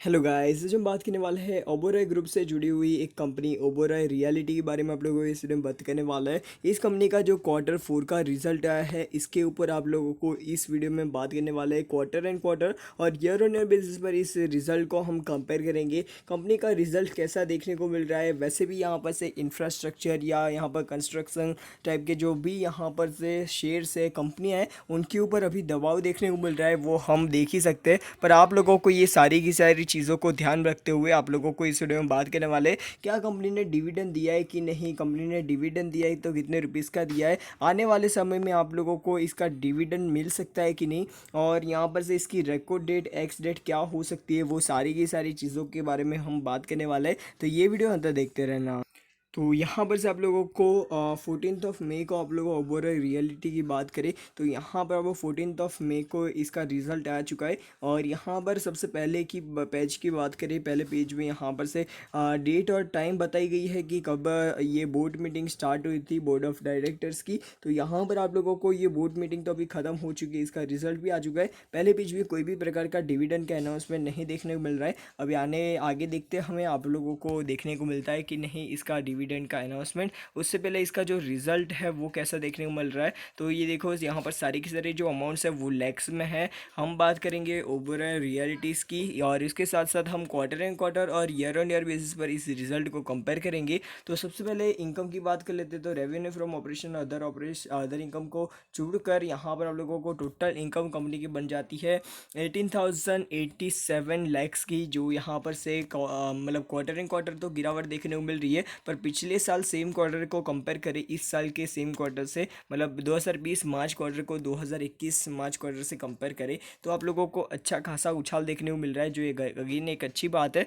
Hello guys, आज हम बात करने वाले हैं ओबेरॉय ग्रुप से जुड़ी हुई एक कंपनी ओबेरॉय रियलिटी के बारे में। आप लोगों को इस वीडियो में बात करने वाला है। इस कंपनी का जो क्वार्टर 4 का रिजल्ट आया है, इसके ऊपर आप लोगों को इस वीडियो में बात करने वाले हैं। क्वार्टर एंड क्वार्टर और ईयर ऑन ईयर बेसिस पर इस रिजल्ट को हम कंपेयर करेंगे। कंपनी का रिजल्ट कैसा देखने को मिल रहा है, वैसे भी यहाँ पर से इंफ्रास्ट्रक्चर या यहाँ पर कंस्ट्रक्शन टाइप के जो भी यहाँ पर से शेयर्स है, कंपनियाँ हैं, उनके ऊपर अभी दबाव देखने को मिल रहा है, वो हम देख ही सकते हैं। पर आप लोगों को ये सारी की सारी चीज़ों को ध्यान रखते हुए आप लोगों को इस वीडियो में बात करने वाले हैं, क्या कंपनी ने डिविडेंड दिया है कि नहीं, कंपनी ने डिविडेंड दिया है तो कितने रुपीस का दिया है, आने वाले समय में आप लोगों को इसका डिविडेंड मिल सकता है कि नहीं, और यहाँ पर से इसकी रिकॉर्ड डेट एक्स डेट क्या हो सकती है, वो सारी की सारी चीज़ों के बारे में हम बात करने वाले हैं। तो ये वीडियो अंतर देखते रहना। तो यहाँ पर से आप लोगों को 14 को आप लोगों को ओबेरॉय रियलिटी की बात करें तो यहाँ पर वो 14 को इसका रिज़ल्ट आ चुका है। और यहाँ पर सबसे पहले की पेज की बात करें, पहले पेज में यहाँ पर से डेट और टाइम बताई गई है कि कब ये बोर्ड मीटिंग स्टार्ट हुई थी, बोर्ड ऑफ डायरेक्टर्स की। तो यहाँ पर आप लोगों को ये बोर्ड मीटिंग तो अभी ख़त्म हो चुकी है, इसका रिजल्ट भी आ चुका है। पहले पेज में कोई भी प्रकार का डिविडेंड का अनाउंसमेंट नहीं देखने को मिल रहा है। अभी आगे देखते हैं हमें आप लोगों को देखने को मिलता है कि नहीं इसका डिविडेंड का अनाउंसमेंट। उससे पहले इसका जो रिजल्ट है वो कैसा देखने को मिल रहा है। तो ये देखो, यहाँ पर सारी की सारी जो अमाउंट्स है वो लैक्स में है। हम बात करेंगे ओबेरॉय रियलिटीज़ की, और इसके साथ साथ हम क्वार्टर एंड क्वार्टर और ईयर ऑन ईयर बेसिस पर इस रिजल्ट को कंपेयर करेंगे। तो सबसे पहले इनकम की बात कर लेते हैं। तो revenue from operation other income को जोड़कर यहाँ पर आप लोगों को टोटल इनकम कंपनी की बन जाती है 18,087 लैक्स की, जो यहाँ पर से मतलब क्वार्टर एंड क्वार्टर तो गिरावट देखने को मिल रही है, पर पिछले साल सेम क्वार्टर को कंपेयर करें इस साल के सेम क्वार्टर से, मतलब 2020 मार्च क्वार्टर को 2021 मार्च क्वार्टर से कंपेयर करें, तो आप लोगों को अच्छा खासा उछाल देखने को मिल रहा है, जो ये अगेन एक अच्छी बात है।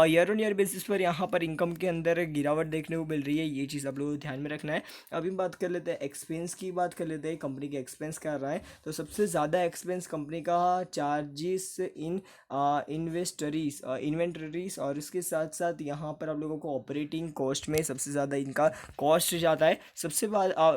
ईयर ऑन ईयर बेसिस पर यहाँ पर इनकम के अंदर गिरावट देखने को मिल रही है, ये चीज़ आप लोगों को ध्यान में रखना है। अभी बात कर लेते हैं एक्सपेंस की, बात कर लेते हैं कंपनी के एक्सपेंस क्या रहा है। तो सबसे ज़्यादा एक्सपेंस कंपनी का चार्जेस इन इन्वेंटरीज, और इसके साथ साथ यहाँ पर आप लोगों को ऑपरेटिंग कॉस्ट में सबसे ज़्यादा इनका कॉस्ट जाता है।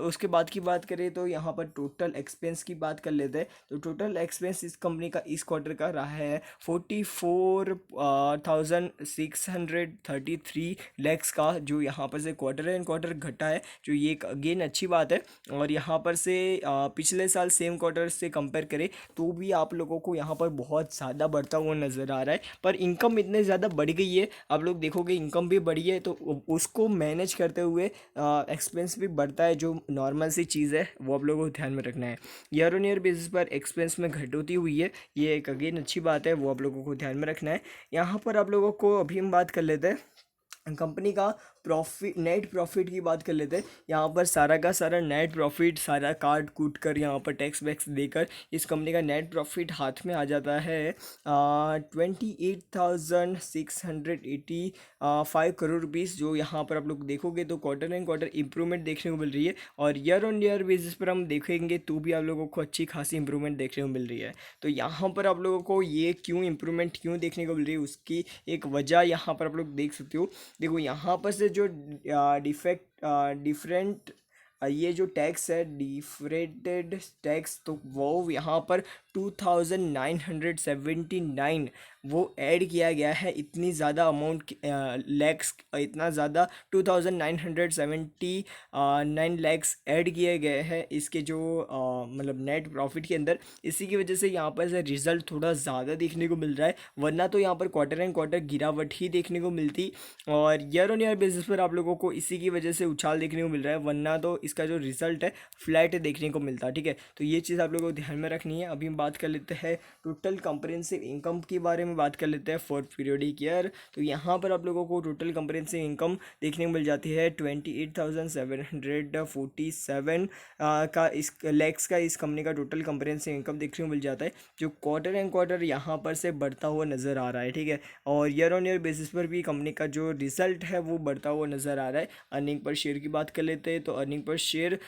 उसके बाद की बात करें तो यहाँ पर टोटल एक्सपेंस की बात कर लेते हैं। तो टोटल एक्सपेंस इस कंपनी का इस क्वार्टर का रहा है 44,633 लैक्स का, जो यहाँ पर से क्वार्टर एंड क्वार्टर घटा है, जो ये एक अगेन अच्छी बात है। और यहाँ पर से पिछले साल सेम क्वार्टर से कंपेयर करें तो भी आप लोगों को यहाँ पर बहुत ज़्यादा बढ़ता हुआ नज़र आ रहा है। पर इनकम इतने ज़्यादा बढ़ गई है, आप लोग देखोगे इनकम भी बढ़ी है, तो उसको मैनेज करते हुए एक्सपेंस भी बढ़ता है, जो नॉर्मल सी चीज़ है, वो आप लोगों को ध्यान में रखना है। ईयर ऑन ईयर बेसिस पर एक्सपेंस में घटोती हुई है, ये एक अगेन अच्छी बात है, वो आप लोगों को ध्यान में रखना है। यहाँ पर आप लोगों को अभी हम बात कर लेते हैं कंपनी का प्रॉफिट, नेट प्रॉफिट की बात कर लेते हैं। यहाँ पर सारा का सारा नेट प्रॉफिट सारा काट कूट कर यहाँ पर टैक्स वैक्स देकर इस कंपनी का नेट प्रॉफिट हाथ में आ जाता है 28,685 रुपीज़, जो यहाँ पर आप लोग देखोगे तो क्वार्टर एंड क्वार्टर इंप्रूवमेंट देखने को मिल रही है। और ईयर ऑन ईयर बेसिस पर हम देखेंगे तो भी आप लोगों को अच्छी खासी इंप्रूवमेंट देखने को मिल रही है। तो यहाँ पर आप लोगों को ये क्यों इंप्रूवमेंट क्यों देखने को मिल रही है, उसकी एक वजह यहाँ पर आप लोग देख सकते हो। देखो यहाँ पर से जो डिफरेंट ये जो टैक्स है, डिफरेंटेड टैक्स, तो वो यहाँ पर 2,979 वो ऐड किया गया है। इतनी ज़्यादा अमाउंट लैक्स, इतना ज़्यादा 2,979 लैक्स ऐड किए गए हैं इसके जो मतलब नेट प्रॉफिट के अंदर। इसी की वजह से यहाँ पर से रिज़ल्ट थोड़ा ज़्यादा देखने को मिल रहा है, वरना तो यहाँ पर क्वार्टर एंड क्वार्टर गिरावट ही देखने को मिलती, और ईयर ऑन ईयर बेसिस पर आप लोगों को इसी की वजह से उछाल देखने को मिल रहा है, वरना तो इसका जो रिजल्ट है फ्लैट देखने को मिलता है। ठीक है, तो ये चीज़ आप लोगों को ध्यान में रखनी है। अभी हम बात कर लेते हैं टोटल कंप्रेहेंसिव इनकम के बारे में, बात कर लेते हैं फॉर पीरियोडिक ईयर। तो यहाँ पर आप लोगों को टोटल कंप्रेहेंसिव इनकम देखने को मिल जाती है 28,747 का इस लैक्स का, इस कंपनी का टोटल कंप्रेहेंसिव इनकम देखने को मिल जाता है, जो क्वार्टर एंड क्वार्टर यहाँ पर से बढ़ता हुआ नज़र आ रहा है। ठीक है, और ईयर ऑन ईयर बेसिस पर भी कंपनी का जो रिजल्ट है वो बढ़ता हुआ नज़र आ रहा है। अर्निंग पर शेयर की बात कर लेते हैं। तो अर्निंग पर शेयर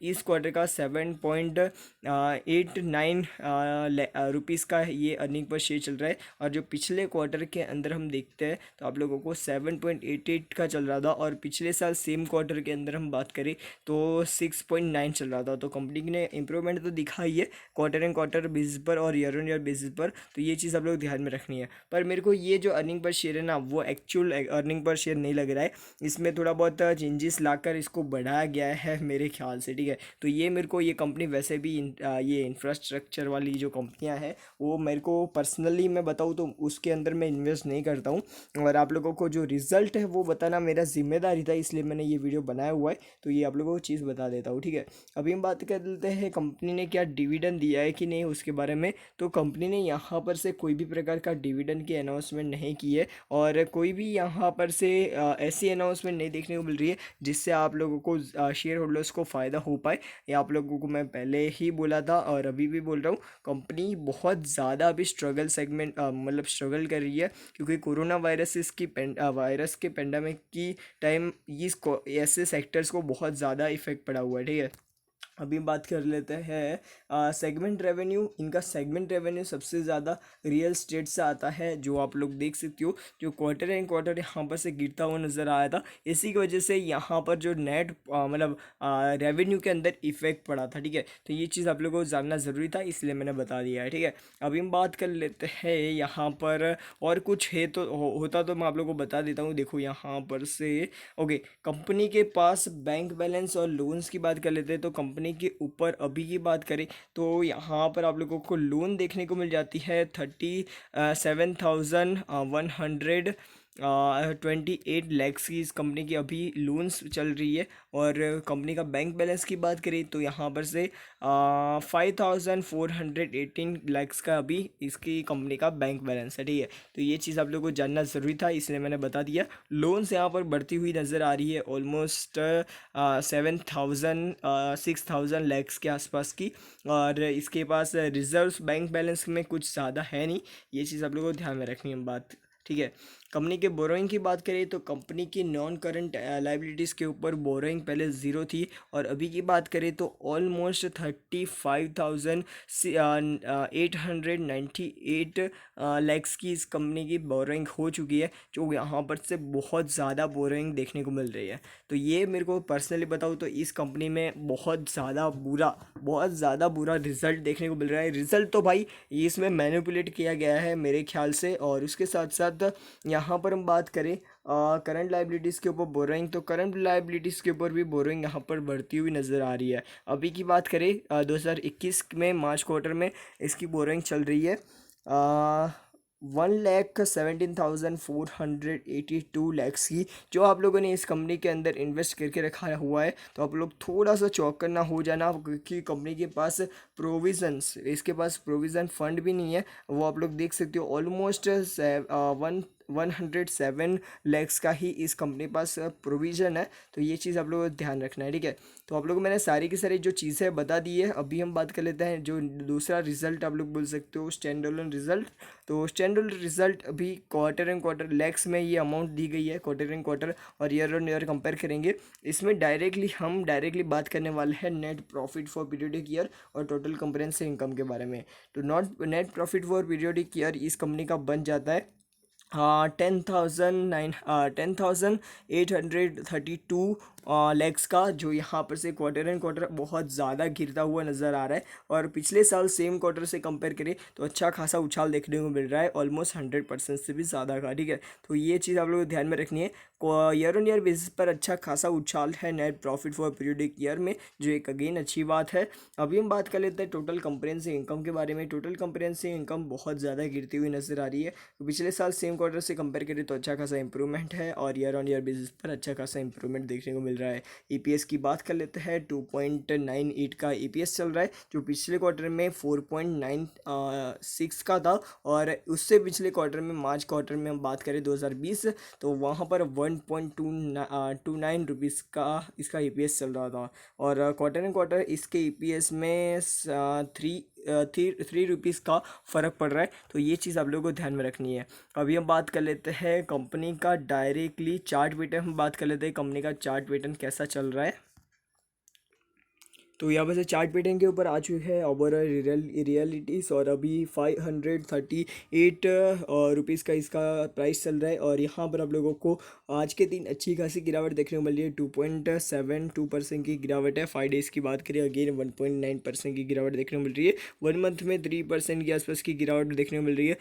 इस क्वार्टर का 7.89 रुपीज़ का ये अर्निंग पर शेयर चल चल रहा है, और जो पिछले क्वार्टर के अंदर हम देखते हैं तो आप लोगों को 7.88 का चल रहा था, और पिछले साल सेम क्वार्टर के अंदर हम बात करें तो 6.9 चल रहा था। तो कंपनी ने इंप्रूवमेंट तो दिखा ही है क्वार्टर एंड क्वार्टर बेसिस पर और ईयर ऑन ईयर बेसिस पर, तो ये चीज़ आप लोग ध्यान में रखनी है। पर मेरे को ये जो अर्निंग पर शेयर है ना, वो एक्चुअल अर्निंग पर शेयर नहीं लग रहा है, इसमें थोड़ा बहुत चेंजेस लाकर इसको बढ़ाया गया है मेरे ख्याल से, ठीक है। तो ये मेरे को ये कंपनी वैसे भी ये इंफ्रास्ट्रक्चर वाली जो कंपनियां हैं वो मेरे को पर्सनली मैं बताऊँ तो उसके अंदर मैं इन्वेस्ट नहीं करता हूँ, और आप लोगों को जो रिजल्ट है वो बताना मेरा जिम्मेदारी था, इसलिए मैंने ये वीडियो बनाया हुआ है, तो ये आप लोगों को चीज़ बता देता हूँ, ठीक है। अभी हम बात कर लेते हैं कंपनी ने क्या डिविडेंड दिया है कि नहीं उसके बारे में। तो कंपनी ने यहाँ पर से कोई भी प्रकार का डिविडेंड की अनाउंसमेंट नहीं की है, और कोई भी यहाँ पर से ऐसी अनाउंसमेंट नहीं देखने को मिल रही है जिससे आप लोगों को शेयर होल्डर्स को फ़ायदा हो पाए। ये आप लोगों को मैं पहले ही बोला था और अभी भी बोल रहा हूँ, कंपनी बहुत ज़्यादा अभी स्ट्रगल सेगमेंट मतलब स्ट्रगल कर रही है, क्योंकि कोरोना वायरस के पेंडेमिक की टाइम इस ऐसे सेक्टर्स को बहुत ज़्यादा इफेक्ट पड़ा हुआ है, ठीक है। अभी बात कर लेते हैं सेगमेंट रेवेन्यू। इनका सेगमेंट रेवेन्यू सबसे ज़्यादा रियल स्टेट से आता है, जो आप लोग देख सकते हो, जो क्वार्टर एंड क्वार्टर यहाँ पर से गिरता हुआ नज़र आया था, इसी की वजह से यहाँ पर जो नेट मतलब रेवेन्यू के अंदर इफेक्ट पड़ा था, ठीक है। तो ये चीज़ आप लोगों को जानना ज़रूरी था, इसलिए मैंने बता दिया है, ठीक है। अभी हम बात कर लेते हैं यहाँ पर, और कुछ है तो होता तो मैं आप लोगों को बता देता हूँ। देखो यहाँ पर से ओके, कंपनी के पास बैंक बैलेंस और लोन्स की बात कर लेते हैं। तो कंपनी के ऊपर अभी की बात करें तो यहाँ पर आप लोगों को लोन देखने को मिल जाती है 37,128 की इस कंपनी की अभी लोन्स चल रही है। और कंपनी का बैंक बैलेंस की बात करें तो यहाँ पर से 5,418 का अभी इसकी कंपनी का बैंक बैलेंस है, ठीक है। तो ये चीज़ आप लोगों को जानना ज़रूरी था, इसलिए मैंने बता दिया। लोन्स यहाँ पर बढ़ती हुई नज़र आ रही है, ऑलमोस्ट 6,000 लैक्स के आसपास की, और इसके पास रिजर्व्स बैंक बैलेंस में कुछ ज़्यादा है नहीं। ये चीज़ आप लोगों को ध्यान में रखनी है बात, ठीक है। कंपनी के बोरोइंग की बात करें तो कंपनी की नॉन करंट लाइबिलिटीज़ के ऊपर बोरोइंग पहले ज़ीरो थी, और अभी की बात करें तो ऑलमोस्ट 35,898 लैक्स की इस कंपनी की बोरोइंग हो चुकी है, जो यहाँ पर से बहुत ज़्यादा बोरोइंग देखने को मिल रही है। तो ये मेरे को पर्सनली बताऊँ तो इस कंपनी में बहुत ज़्यादा बुरा रिजल्ट देखने को मिल रहा है। रिजल्ट तो भाई इसमें मैनिपुलेट किया गया है मेरे ख्याल से। और उसके साथ साथ यहाँ पर हम बात करें करंट लाइबिलिटीज़ के ऊपर बोरोइंग, तो करंट लाइबिलिटीज़ के ऊपर भी बोरोइंग यहाँ पर बढ़ती हुई नज़र आ रही है। अभी की बात करें 2021 में मार्च क्वार्टर में इसकी बोरोइंग चल रही है 1,17,482 की, जो आप लोगों ने इस कंपनी के अंदर इन्वेस्ट करके रखा हुआ है। तो आप लोग थोड़ा सा चौकन्ना ना हो जाना, क्योंकि कंपनी के पास इसके पास प्रोविज़न फंड भी नहीं है। वो आप लोग देख सकते हो, ऑलमोस्ट 107 लैक्स का ही इस कंपनी पास प्रोविज़न है। तो ये चीज़ आप लोगों को ध्यान रखना है, ठीक है। तो आप लोगों को मैंने सारी की सारी जो चीज़ें बता दी है। अभी हम बात कर लेते हैं जो दूसरा रिजल्ट आप लोग बोल सकते हो स्टैंड अलोन रिजल्ट। तो स्टैंड अलोन रिजल्ट अभी क्वार्टर एंड क्वार्टर लैक्स में ये अमाउंट दी गई है, क्वार्टर एंड क्वार्टर और ईयर ऑन ईयर कंपेयर करेंगे। इसमें हम डायरेक्टली बात करने वाले हैं net profit for periodic year और टोटल कंप्रेहेंसिव इनकम के बारे में। तो net profit for periodic year इस कंपनी का बन जाता है 10,832 लैक्स का, जो यहाँ पर से क्वार्टर एंड क्वार्टर बहुत ज़्यादा गिरता हुआ नज़र आ रहा है। और पिछले साल सेम क्वार्टर से कंपेयर करें तो अच्छा खासा उछाल देखने को मिल रहा है, ऑलमोस्ट 100% से भी ज़्यादा का, ठीक है। तो ये चीज़ आप लोगों को ध्यान में रखनी है। ईयर ऑन ईयर बेसिस पर अच्छा खासा उछाल है net profit for periodic year में, जो एक अगेन अच्छी बात है। अभी हम बात कर लेते हैं टोटल कंप्रेहेंसिव इनकम के बारे में। टोटल कंप्रेहेंसिव इनकम बहुत ज़्यादा गिरती हुई नज़र आ रही है। पिछले साल सेम क्वार्टर से कंपेयर करें तो अच्छा खासा इंप्रूवमेंट है, और ईयर ऑन ईयर बेसिस पर अच्छा खासा इंप्रूवमेंट देखने को मिल रहा है। ईपीएस की बात कर लेते हैं, 2.98 का ईपीएस चल रहा है, जो पिछले क्वार्टर में 4.96 का था। और उससे पिछले क्वार्टर में मार्च क्वार्टर में हम बात करें 2020, तो वहाँ पर 1.29 रुपीज़ का इसका ईपीएस चल रहा था। और क्वार्टर एंड क्वार्टर इसके ईपीएस में 3 रुपीज़ का फ़र्क पड़ रहा है। तो ये चीज़ आप लोगों को ध्यान में रखनी है। अभी हम बात कर लेते हैं कंपनी का डायरेक्टली चार्ट पैटर्न। हम बात कर लेते हैं कंपनी का चार्ट पैटर्न कैसा चल रहा है। तो यहाँ पर से चार्ट पैटर्न के ऊपर आ चुके हैं ओबेरॉय रियलिटीज़ और अभी 538 रुपीज़ का इसका प्राइस चल रहा है। और यहाँ पर आप लोगों को आज के दिन अच्छी खासी गिरावट देखने को मिल रही है। 2.72% की गिरावट है। 5 डेज़ की बात करें अगेन 1.9% की गिरावट देखने को मिल रही है। 1 मंथ में 3% के आसपास की गिरावट देखने को मिल रही है।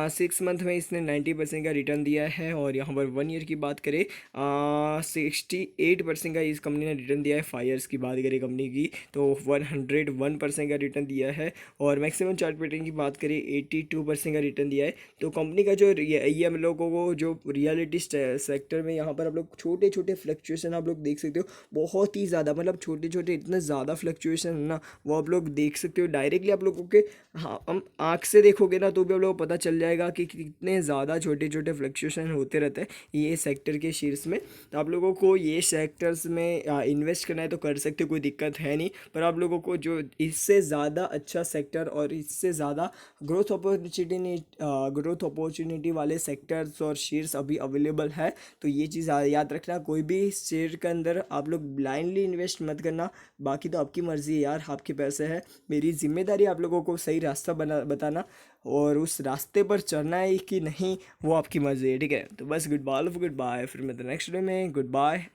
6 मंथ में इसने 90% का रिटर्न दिया है। और यहाँ पर 1 ईयर की बात करें 68% का इस कंपनी ने रिटर्न दिया है। 5 ईयर्स की बात करें कंपनी की तो 101% का रिटर्न दिया है। और मैक्सिमम चार्ट पैटर्न की बात करें 82% का रिटर्न दिया है। तो कंपनी का जो ये हम लोगों को जो रियलिटी सेक्टर में यहाँ पर आप लोग छोटे छोटे फ्लक्चुएशन आप लोग देख सकते हो, बहुत ही ज़्यादा, मतलब छोटे छोटे इतने ज़्यादा फ्लक्चुएशन है ना, वो आप लोग देख सकते हो डायरेक्टली। आप लोगों के हाँ हम आँख से देखोगे ना तो भी आप लोगों को पता चल जाएगा कि कितने ज़्यादा छोटे छोटे फ्लक्चुएशन होते रहते हैं ये सेक्टर के शेयर्स में। तो आप लोगों को ये सेक्टर्स में इन्वेस्ट करना है तो कर सकते हो, कोई दिक्कत है नहीं। पर आप लोगों को जो इससे ज़्यादा अच्छा सेक्टर और इससे ज़्यादा ग्रोथ अपॉर्चुनिटी वाले सेक्टर्स और शेयर्स अभी अवेलेबल है। तो ये चीज़ याद रखना, कोई भी शेयर के अंदर आप लोग ब्लाइंडली इन्वेस्ट मत करना। बाकी तो आपकी मर्ज़ी है यार, आपके पैसे हैं। मेरी जिम्मेदारी आप लोगों को सही रास्ता बताना, और उस रास्ते पर चलना है कि नहीं वो आपकी मर्ज़ी है, ठीक है। तो बस गुड बाय, फिर मिलते हैं नेक्स्ट डे में। Good bye.